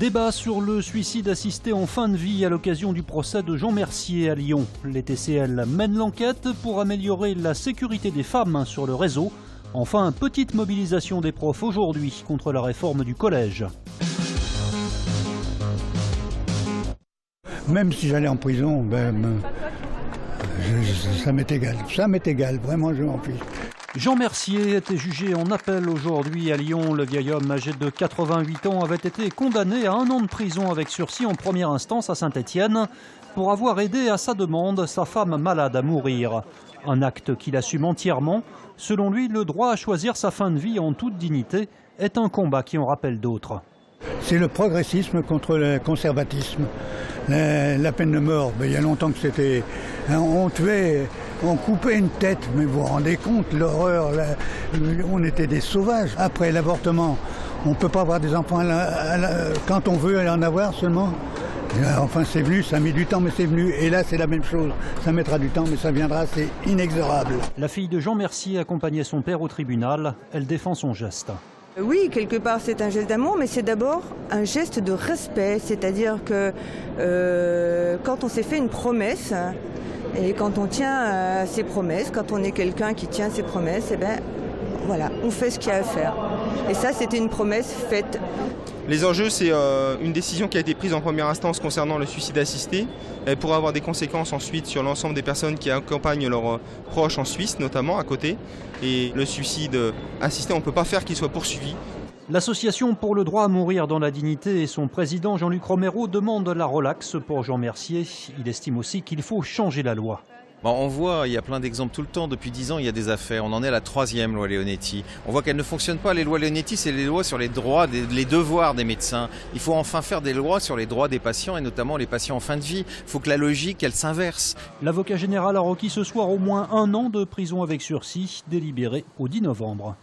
Débat sur le suicide assisté en fin de vie à l'occasion du procès de Jean Mercier à Lyon. Les TCL mènent l'enquête pour améliorer la sécurité des femmes sur le réseau. Enfin, petite mobilisation des profs aujourd'hui contre la réforme du collège. Même si j'allais en prison, ça m'est égal. Ça m'est égal, vraiment je m'en fiche. Jean Mercier était jugé en appel aujourd'hui à Lyon. Le vieil homme âgé de 88 ans avait été condamné à 1 an de prison avec sursis en première instance à Saint-Étienne pour avoir aidé à sa demande sa femme malade à mourir. Un acte qu'il assume entièrement. Selon lui, le droit à choisir sa fin de vie en toute dignité est un combat qui en rappelle d'autres. C'est le progressisme contre le conservatisme. La peine de mort, il y a longtemps que c'était... On tuait, on coupait une tête, mais vous vous rendez compte, l'horreur, on était des sauvages. Après l'avortement, on ne peut pas avoir des enfants quand on veut en avoir seulement. Enfin c'est venu, ça a mis du temps mais c'est venu. Et là c'est la même chose, ça mettra du temps mais ça viendra, c'est inexorable. La fille de Jean Mercier accompagnait son père au tribunal, elle défend son geste. Oui, quelque part c'est un geste d'amour, mais c'est d'abord un geste de respect. C'est-à-dire que quand on s'est fait une promesse, et quand on tient à ses promesses, quand on est quelqu'un qui tient ses promesses, voilà, on fait ce qu'il y a à faire. Et ça, c'était une promesse faite. Les enjeux, c'est une décision qui a été prise en première instance concernant le suicide assisté. Elle pourrait avoir des conséquences ensuite sur l'ensemble des personnes qui accompagnent leurs proches en Suisse, notamment à côté. Et le suicide assisté, on ne peut pas faire qu'il soit poursuivi. L'association pour le droit à mourir dans la dignité et son président Jean-Luc Romero demandent la relaxe pour Jean Mercier. Il estime aussi qu'il faut changer la loi. On voit, il y a plein d'exemples tout le temps. Depuis 10 ans, il y a des affaires. On en est à la 3e loi Leonetti. On voit qu'elle ne fonctionne pas. Les lois Leonetti, c'est les lois sur les droits, les devoirs des médecins. Il faut enfin faire des lois sur les droits des patients et notamment les patients en fin de vie. Il faut que la logique, elle s'inverse. L'avocat général a requis ce soir au moins 1 an de prison avec sursis, délibéré au 10 novembre.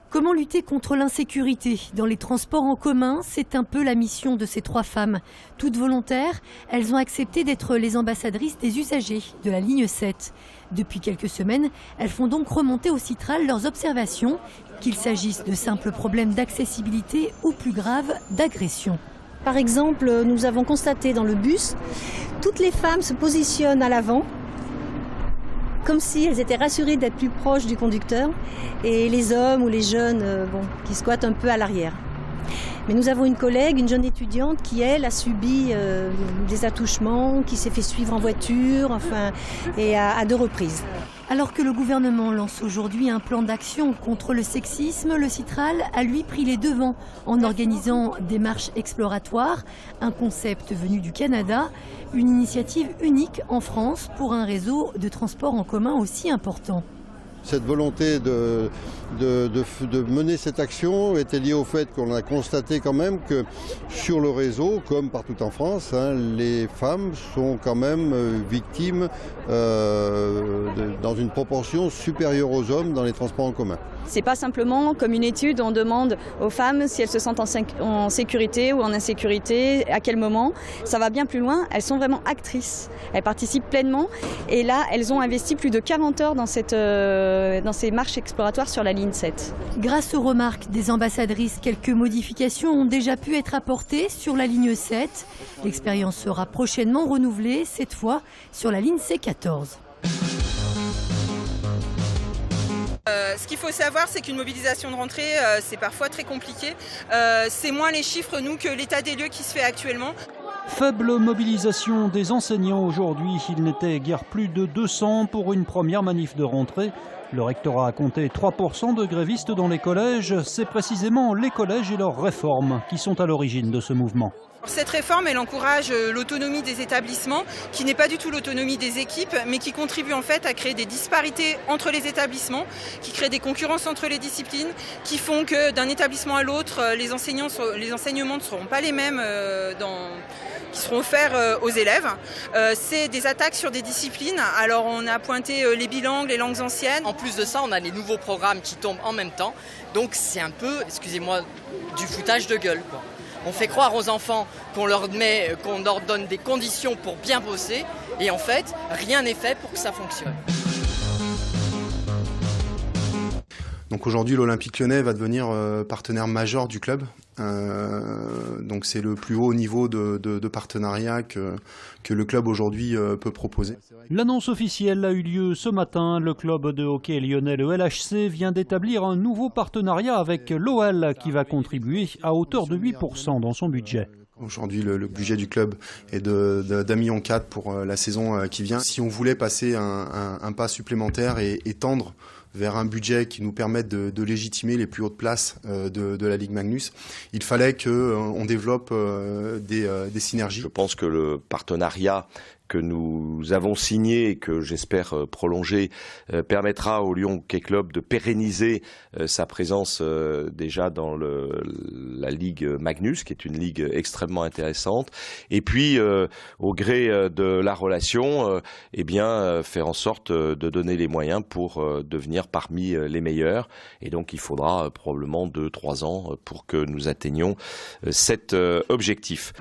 Comment lutter contre l'insécurité dans les transports en commun? C'est un peu la mission de ces 3 femmes. Toutes volontaires, elles ont accepté d'être les ambassadrices des usagers de la ligne 7. Depuis quelques semaines, elles font donc remonter au Citral leurs observations, qu'il s'agisse de simples problèmes d'accessibilité ou plus graves, d'agression. Par exemple, nous avons constaté dans le bus, toutes les femmes se positionnent à l'avant, comme si elles étaient rassurées d'être plus proches du conducteur, et les hommes ou les jeunes qui squattent un peu à l'arrière. Mais nous avons une collègue, une jeune étudiante qui, elle, a subi des attouchements, qui s'est fait suivre en voiture, et à 2 reprises. Alors que le gouvernement lance aujourd'hui un plan d'action contre le sexisme, le Citral a lui pris les devants en organisant des marches exploratoires, un concept venu du Canada, une initiative unique en France pour un réseau de transport en commun aussi important. Cette volonté de mener cette action était liée au fait qu'on a constaté quand même que sur le réseau, comme partout en France, les femmes sont quand même victimes dans une proportion supérieure aux hommes dans les transports en commun. C'est pas simplement comme une étude, on demande aux femmes si elles se sentent en sécurité ou en insécurité, à quel moment. Ça va bien plus loin, elles sont vraiment actrices, elles participent pleinement et là elles ont investi plus de 40 heures dans ces marches exploratoires sur la ligne 7. Grâce aux remarques des ambassadrices, quelques modifications ont déjà pu être apportées sur la ligne 7. L'expérience sera prochainement renouvelée, cette fois sur la ligne C14. Ce qu'il faut savoir, c'est qu'une mobilisation de rentrée, c'est parfois très compliqué. C'est moins les chiffres, nous, que l'état des lieux qui se fait actuellement. Faible mobilisation des enseignants aujourd'hui. Il n'était guère plus de 200 pour une première manif de rentrée. Le rectorat a compté 3% de grévistes dans les collèges. C'est précisément les collèges et leurs réformes qui sont à l'origine de ce mouvement. Cette réforme, elle encourage l'autonomie des établissements, qui n'est pas du tout l'autonomie des équipes, mais qui contribue en fait à créer des disparités entre les établissements, qui créent des concurrences entre les disciplines, qui font que d'un établissement à l'autre, les enseignements ne seront pas les mêmes qui seront offerts aux élèves. C'est des attaques sur des disciplines. Alors on a pointé les bilangues, les langues anciennes. En plus de ça, on a les nouveaux programmes qui tombent en même temps. Donc c'est un peu, excusez-moi, du foutage de gueule, quoi. On fait croire aux enfants qu'on leur donne des conditions pour bien bosser et en fait, rien n'est fait pour que ça fonctionne. Donc aujourd'hui, l'Olympique Lyonnais va devenir partenaire majeur du club. Donc c'est le plus haut niveau de partenariat que le club aujourd'hui peut proposer. L'annonce officielle a eu lieu ce matin. Le club de hockey lyonnais, le LHC, vient d'établir un nouveau partenariat avec l'OL qui va contribuer à hauteur de 8% dans son budget. Aujourd'hui, le budget du club est d'1,4 million pour la saison qui vient. Si on voulait passer un pas supplémentaire et tendre vers un budget qui nous permette de légitimer les plus hautes places de la Ligue Magnus, il fallait qu'on développe des synergies. Je pense que le partenariat que nous avons signé et que j'espère prolonger permettra au Lyon Hockey Club de pérenniser sa présence déjà dans la Ligue Magnus, qui est une ligue extrêmement intéressante, et puis au gré de la relation, faire en sorte de donner les moyens pour devenir parmi les meilleurs, et donc il faudra probablement 2-3 ans pour que nous atteignions cet objectif.